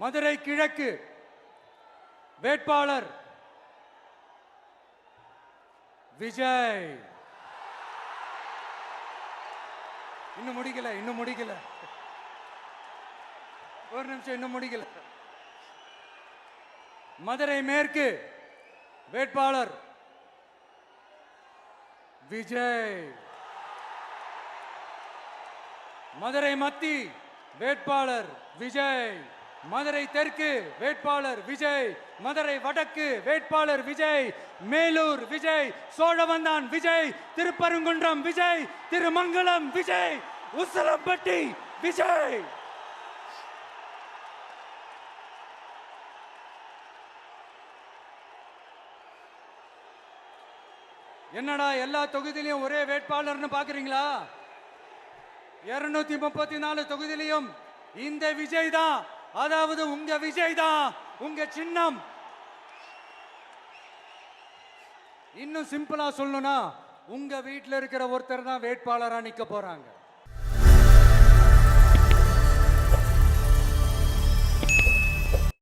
மதுரை கிழக்கு வேட்பாளர் விஜய். இன்னும் முடிக்கல, ஒரு நிமிஷம், இன்னும் முடிக்கல. மதுரை மேற்கு வேட்பாளர் விஜய். மதுரை மத்தி வேட்பாளர் விஜய். மதுரை தெற்கு வேட்பாளர் விஜய். மதுரை வடக்கு வேட்பாளர் விஜய். மேலூர் விஜய். சோழவந்தான் விஜய். திருப்பரங்குன்றம் விஜய். திருமங்கலம் விஜய். உசிலம்பட்டி விஜய். என்னடா எல்லா தொகுதியிலையும் ஒரே வேட்பாளர்னு பாக்குறீங்களா? 234 தொகுதியிலையும் இந்த விஜய் தான், அதாவது உங்க விஜய் தான் உங்க சின்னம். இன்னும் சிம்பிளா சொல்லணும்னா உங்க வீட்டில் இருக்கிற ஒருத்தர் தான் வேட்பாளரா நிக்க போறாங்க.